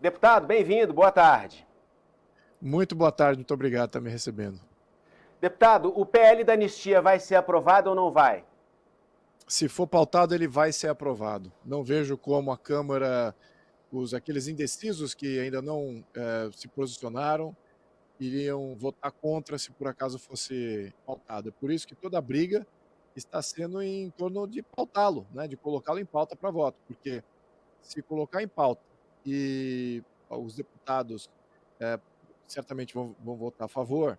Deputado, bem-vindo, boa tarde. Muito boa tarde, muito obrigado por estar me recebendo. Deputado, o PL da anistia vai ser aprovado ou não vai? Se for pautado, ele vai ser aprovado. Não vejo como a Câmara, aqueles indecisos que ainda não se posicionaram, iriam votar contra se por acaso fosse pautado. É por isso que toda a briga está sendo em torno de pautá-lo, né, de colocá-lo em pauta para voto, porque se colocar em pauta e os deputados eh, certamente vão votar a favor.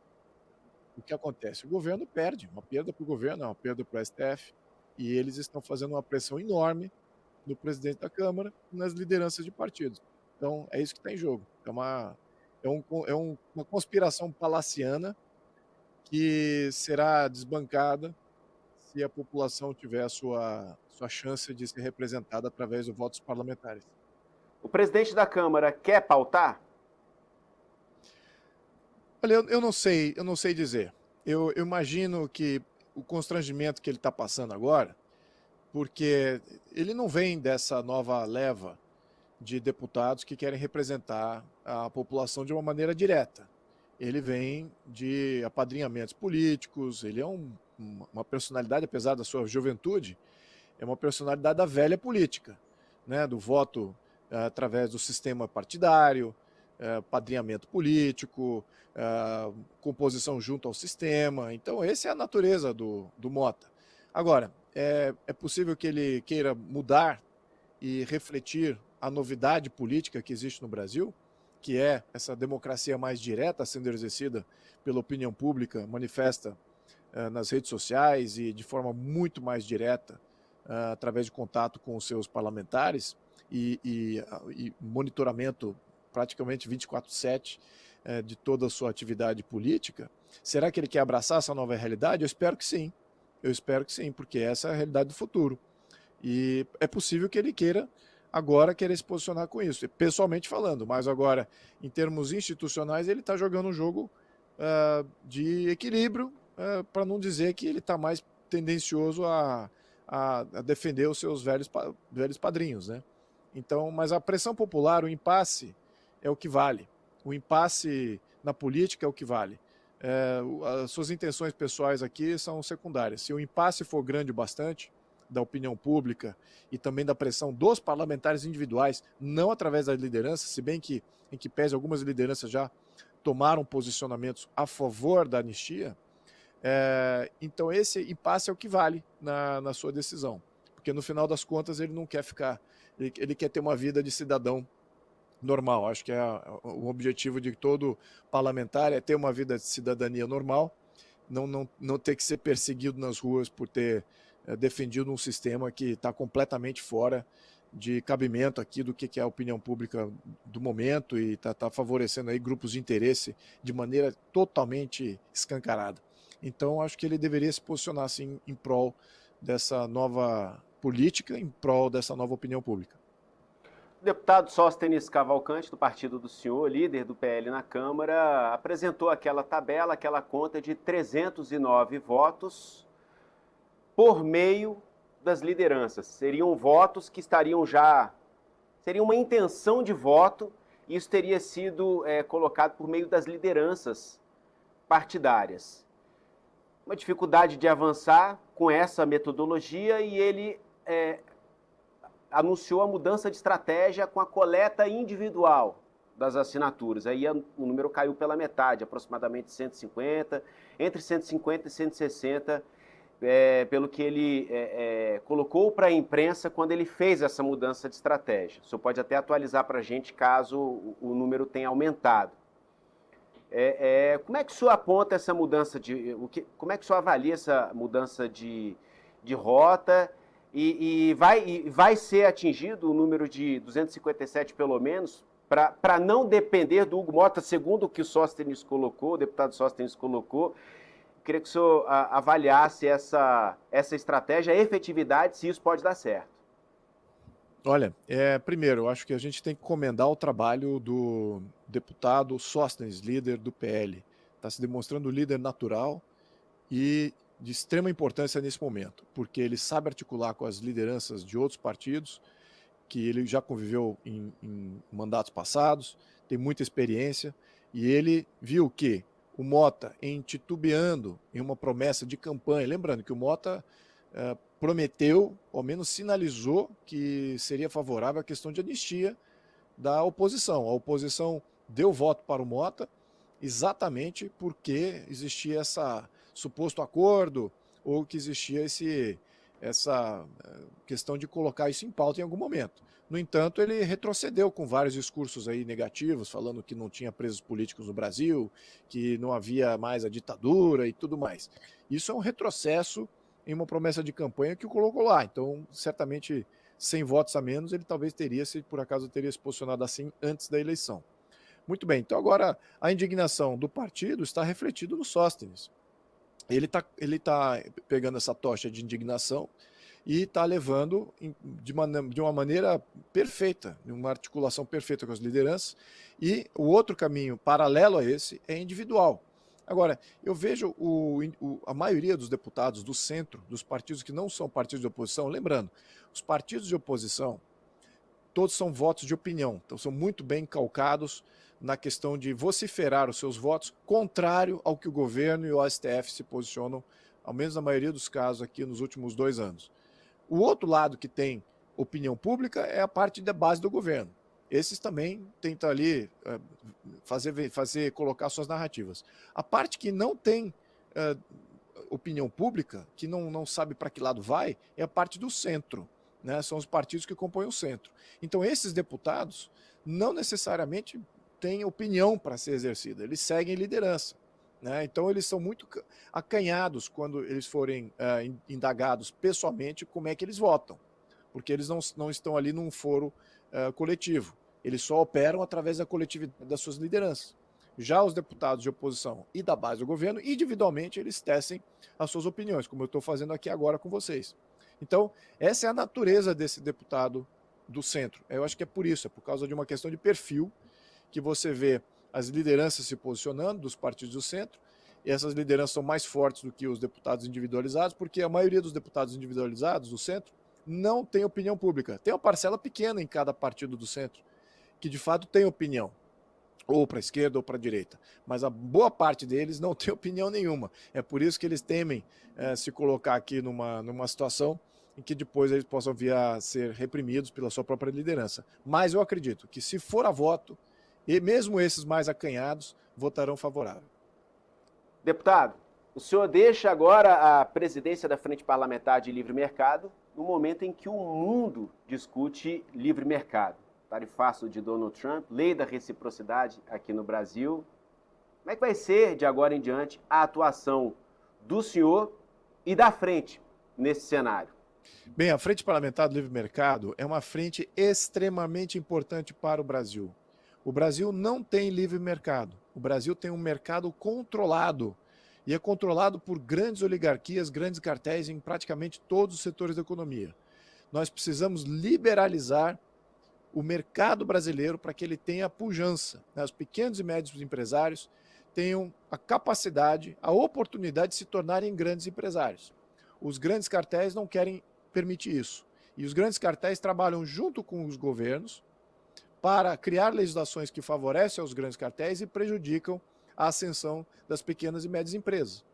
O que acontece? O governo perde, uma perda para o governo, é uma perda para o STF, e eles estão fazendo uma pressão enorme no presidente da Câmara e nas lideranças de partidos. Então, é isso que está em jogo. Uma conspiração palaciana que será desbancada se a população tiver a sua chance de ser representada através dos votos parlamentares. O presidente da Câmara quer pautar? Olha, eu não sei dizer. Eu imagino que o constrangimento que ele está passando agora, porque ele não vem dessa nova leva de deputados que querem representar a população de uma maneira direta. Ele vem de apadrinhamentos políticos, ele é uma personalidade, apesar da sua juventude, é uma personalidade da velha política, né? Do voto através do sistema partidário, padrinhamento político, composição junto ao sistema. Então, essa é a natureza do Mota. Agora, é possível que ele queira mudar e refletir a novidade política que existe no Brasil, que é essa democracia mais direta sendo exercida pela opinião pública, manifesta nas redes sociais e de forma muito mais direta, através de contato com os seus parlamentares e monitoramento praticamente 24/7 de toda a sua atividade política. Será que ele quer abraçar essa nova realidade? Eu espero que sim. Eu espero que sim, porque essa é a realidade do futuro. E é possível que ele queira agora querer se posicionar com isso, pessoalmente falando, mas agora, em termos institucionais, ele está jogando um jogo de equilíbrio, para não dizer que ele está mais tendencioso a defender os seus velhos padrinhos, né? Então, mas a pressão popular, o impasse é o que vale. O impasse na política é o que vale. As suas intenções pessoais aqui são secundárias. Se o impasse for grande o bastante, da opinião pública e também da pressão dos parlamentares individuais, não através das lideranças, se bem que, em que pese, algumas lideranças já tomaram posicionamentos a favor da anistia, então esse impasse é o que vale na sua decisão. Porque no final das contas ele não quer ficar, ele quer ter uma vida de cidadão normal. Acho que o objetivo de todo parlamentar é ter uma vida de cidadania normal, não ter que ser perseguido nas ruas por ter defendido um sistema que está completamente fora de cabimento aqui do que é a opinião pública do momento e está favorecendo aí grupos de interesse de maneira totalmente escancarada. Então, acho que ele deveria se posicionar assim em prol dessa nova política, em prol dessa nova opinião pública. O deputado Sóstenes Cavalcante, do partido do senhor, líder do PL na Câmara, apresentou aquela tabela, aquela conta de 309 votos por meio das lideranças. Seriam votos que estariam já. Seria uma intenção de voto, e isso teria sido colocado por meio das lideranças partidárias. Uma dificuldade de avançar com essa metodologia, e ele anunciou a mudança de estratégia com a coleta individual das assinaturas. Aí o número caiu pela metade, aproximadamente 150, entre 150 e 160, pelo que ele colocou para a imprensa quando ele fez essa mudança de estratégia. O senhor pode até atualizar para a gente caso o número tenha aumentado. Como é que o senhor aponta essa mudança como é que o senhor avalia essa mudança de rota e vai ser atingido o número de 257 pelo menos, para não depender do Hugo Mota, segundo o que o deputado Sóstenes colocou? Queria que o senhor avaliasse essa estratégia, a efetividade, se isso pode dar certo. Olha, primeiro, eu acho que a gente tem que comendar o trabalho do deputado Sóstenes, líder do PL. Está se demonstrando líder natural e de extrema importância nesse momento, porque ele sabe articular com as lideranças de outros partidos que ele já conviveu em mandatos passados, tem muita experiência, e ele viu que o Mota, em titubeando em uma promessa de campanha, lembrando que o Mota prometeu, ao menos sinalizou, que seria favorável à questão de anistia da oposição. A oposição deu voto para o Mota exatamente porque existia esse suposto acordo ou que existia essa questão de colocar isso em pauta em algum momento. No entanto, ele retrocedeu com vários discursos aí negativos, falando que não tinha presos políticos no Brasil, que não havia mais a ditadura e tudo mais. Isso é um retrocesso em uma promessa de campanha que o colocou lá. Então, certamente, 100 votos a menos, ele talvez teria, se por acaso teria se posicionado assim antes da eleição. Muito bem, então agora a indignação do partido está refletida no Sóstenes. Ele tá pegando essa tocha de indignação e está levando de uma maneira perfeita, uma articulação perfeita com as lideranças, e o outro caminho paralelo a esse é individual. Agora, eu vejo a maioria dos deputados do centro, dos partidos que não são partidos de oposição, lembrando, os partidos de oposição, todos são votos de opinião, então são muito bem calcados na questão de vociferar os seus votos, contrário ao que o governo e o STF se posicionam, ao menos na maioria dos casos aqui nos últimos 2 anos. O outro lado que tem opinião pública é a parte da base do governo. Esses também tentam ali colocar suas narrativas. A parte que não tem opinião pública, que não sabe para que lado vai, é a parte do centro. Né? São os partidos que compõem o centro. Então esses deputados não necessariamente têm opinião para ser exercida, eles seguem liderança. Né? Então eles são muito acanhados quando eles forem indagados pessoalmente como é que eles votam, porque eles não estão ali num foro coletivo, eles só operam através da coletividade das suas lideranças. Já os deputados de oposição e da base do governo, individualmente, eles tecem as suas opiniões, como eu estou fazendo aqui agora com vocês. Então, essa é a natureza desse deputado do centro. Eu acho que é por isso, é por causa de uma questão de perfil, que você vê as lideranças se posicionando dos partidos do centro, e essas lideranças são mais fortes do que os deputados individualizados, porque a maioria dos deputados individualizados do centro não tem opinião pública. Tem uma parcela pequena em cada partido do centro, que de fato tem opinião, ou para a esquerda ou para a direita, mas a boa parte deles não tem opinião nenhuma. É por isso que eles temem se colocar aqui numa situação em que depois eles possam vir a ser reprimidos pela sua própria liderança. Mas eu acredito que se for a voto, e mesmo esses mais acanhados votarão favorável. Deputado, o senhor deixa agora a presidência da Frente Parlamentar de Livre Mercado no momento em que o mundo discute livre mercado. Tarifaço de Donald Trump, lei da reciprocidade aqui no Brasil. Como é que vai ser, de agora em diante, a atuação do senhor e da frente nesse cenário? Bem, a Frente Parlamentar do Livre Mercado é uma frente extremamente importante para o Brasil. O Brasil não tem livre mercado. O Brasil tem um mercado controlado. E é controlado por grandes oligarquias, grandes cartéis em praticamente todos os setores da economia. Nós precisamos liberalizar o mercado brasileiro para que ele tenha pujança. Né? Os pequenos e médios empresários tenham a capacidade, a oportunidade de se tornarem grandes empresários. Os grandes cartéis não querem permitir isso. E os grandes cartéis trabalham junto com os governos para criar legislações que favorecem os grandes cartéis e prejudicam a ascensão das pequenas e médias empresas.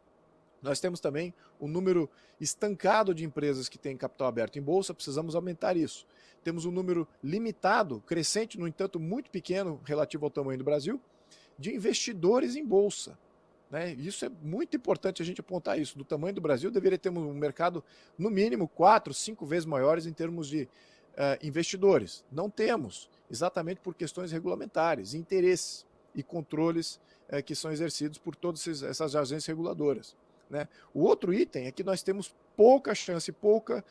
Nós temos também um número estancado de empresas que têm capital aberto em bolsa, precisamos aumentar isso. Temos um número limitado, crescente, no entanto muito pequeno, relativo ao tamanho do Brasil, de investidores em bolsa. Né? Isso é muito importante a gente apontar isso. Do tamanho do Brasil, deveria ter um mercado, no mínimo, 4, 5 vezes maiores em termos de investidores. Não temos, exatamente por questões regulamentares, interesses e controles que são exercidos por todas essas agências reguladoras. Né? O outro item é que nós temos pouca chance, pouca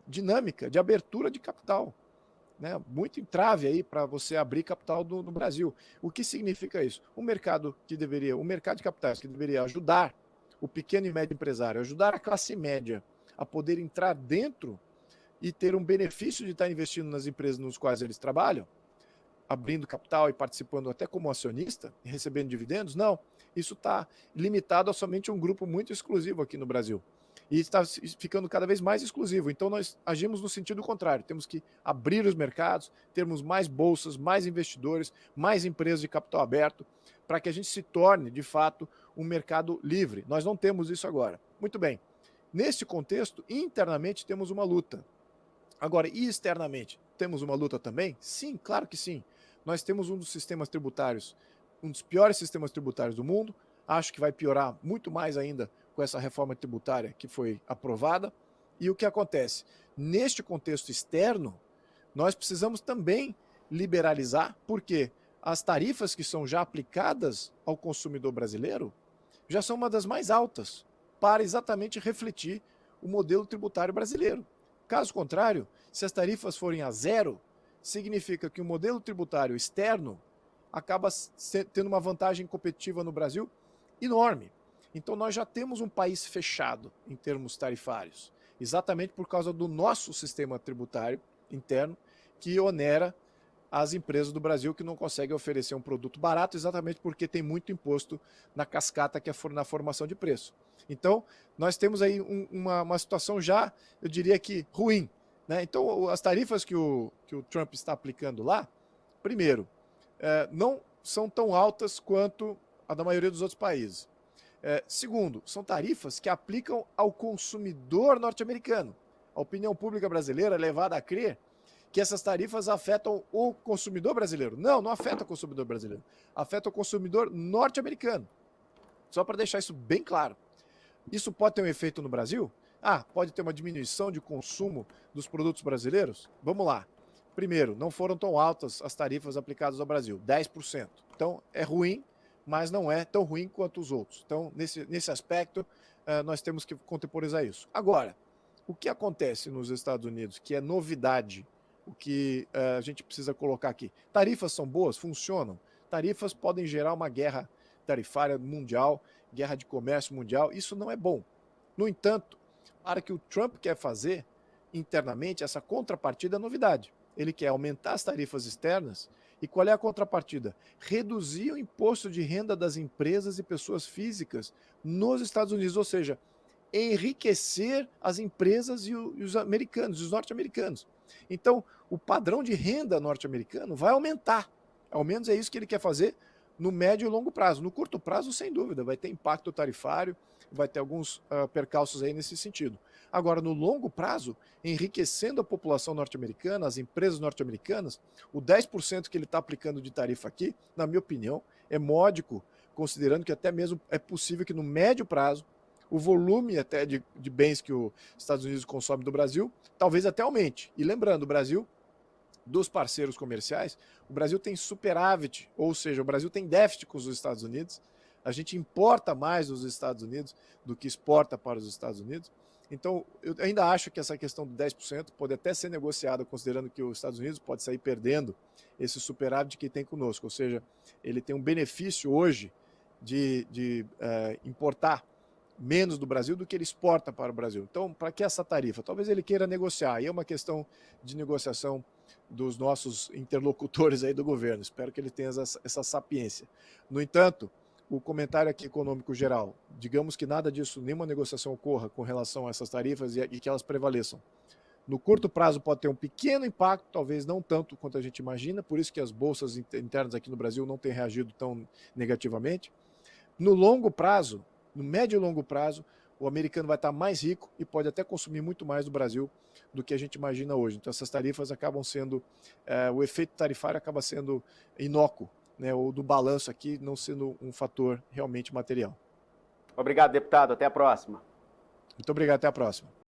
dinâmica de abertura de capital. Né? Muito entrave aí para você abrir capital no Brasil. O que significa isso? O mercado de capitais que deveria ajudar o pequeno e médio empresário, ajudar a classe média a poder entrar dentro e ter um benefício de estar investindo nas empresas nos quais eles trabalham, abrindo capital e participando até como acionista, e recebendo dividendos, não. Isso está limitado a somente um grupo muito exclusivo aqui no Brasil. e está ficando cada vez mais exclusivo. Então nós agimos no sentido contrário, temos que abrir os mercados, termos mais bolsas, mais investidores, mais empresas de capital aberto, para que a gente se torne, de fato, um mercado livre. Nós não temos isso agora. Muito bem. Neste contexto, internamente temos uma luta. Agora, e externamente, temos uma luta também? Sim, claro que sim. Nós temos um dos sistemas tributários, um dos piores sistemas tributários do mundo. Acho que vai piorar muito mais ainda com essa reforma tributária que foi aprovada. E o que acontece? Neste contexto externo, nós precisamos também liberalizar, porque as tarifas que são já aplicadas ao consumidor brasileiro já são uma das mais altas, para exatamente refletir o modelo tributário brasileiro. Caso contrário, se as tarifas forem a zero, significa que o modelo tributário externo acaba tendo uma vantagem competitiva no Brasil enorme. Então nós já temos um país fechado em termos tarifários, exatamente por causa do nosso sistema tributário interno, que onera as empresas do Brasil que não conseguem oferecer um produto barato, exatamente porque tem muito imposto na cascata, que é na formação de preço. Então, nós temos aí uma situação já, eu diria que ruim, né? Então, as tarifas que o Trump está aplicando lá, primeiro, não são tão altas quanto a da maioria dos outros países. Segundo, são tarifas que aplicam ao consumidor norte-americano. A opinião pública brasileira é levada a crer que essas tarifas afetam o consumidor brasileiro. Não, não afeta o consumidor brasileiro. Afeta o consumidor norte-americano. Só para deixar isso bem claro. Isso pode ter um efeito no Brasil? Pode ter uma diminuição de consumo dos produtos brasileiros? Vamos lá. Primeiro, não foram tão altas as tarifas aplicadas ao Brasil, 10%. Então, é ruim, mas não é tão ruim quanto os outros. Então, nesse aspecto, nós temos que contemporizar isso. Agora, o que acontece nos Estados Unidos, que é novidade, o que a gente precisa colocar aqui? Tarifas são boas? Funcionam. Tarifas podem gerar uma guerra tarifária mundial, guerra de comércio mundial. Isso não é bom. No entanto, para que o Trump quer fazer internamente, essa contrapartida é novidade. Ele quer aumentar as tarifas externas. E qual é a contrapartida? Reduzir o imposto de renda das empresas e pessoas físicas nos Estados Unidos, ou seja, enriquecer as empresas e os americanos, os norte-americanos. Então, o padrão de renda norte-americano vai aumentar. Ao menos é isso que ele quer fazer no médio e longo prazo. No curto prazo, sem dúvida, vai ter impacto tarifário, vai ter alguns percalços aí nesse sentido. Agora, no longo prazo, enriquecendo a população norte-americana, as empresas norte-americanas, o 10% que ele está aplicando de tarifa aqui, na minha opinião, é módico, considerando que até mesmo é possível que no médio prazo, o volume até de bens que os Estados Unidos consomem do Brasil, talvez até aumente. E lembrando, o Brasil, dos parceiros comerciais, o Brasil tem superávit, ou seja, o Brasil tem déficit com os Estados Unidos, a gente importa mais dos Estados Unidos do que exporta para os Estados Unidos. Então, eu ainda acho que essa questão do 10% pode até ser negociada, considerando que os Estados Unidos pode sair perdendo esse superávit que tem conosco, ou seja, ele tem um benefício hoje de importar menos do Brasil do que ele exporta para o Brasil. Então, para que essa tarifa? Talvez ele queira negociar, aí é uma questão de negociação dos nossos interlocutores aí do governo. Espero que ele tenha essa sapiência. No entanto, o comentário aqui econômico geral, digamos que nada disso, nenhuma negociação ocorra com relação a essas tarifas e que elas prevaleçam. No curto prazo pode ter um pequeno impacto, talvez não tanto quanto a gente imagina, por isso que as bolsas internas aqui no Brasil não têm reagido tão negativamente. No longo prazo, no médio e longo prazo, o americano vai estar mais rico e pode até consumir muito mais do Brasil do que a gente imagina hoje. Então essas tarifas acabam sendo, o efeito tarifário acaba sendo inócuo, né, ou do balanço aqui não sendo um fator realmente material. Obrigado, deputado. Até a próxima. Muito obrigado, até a próxima.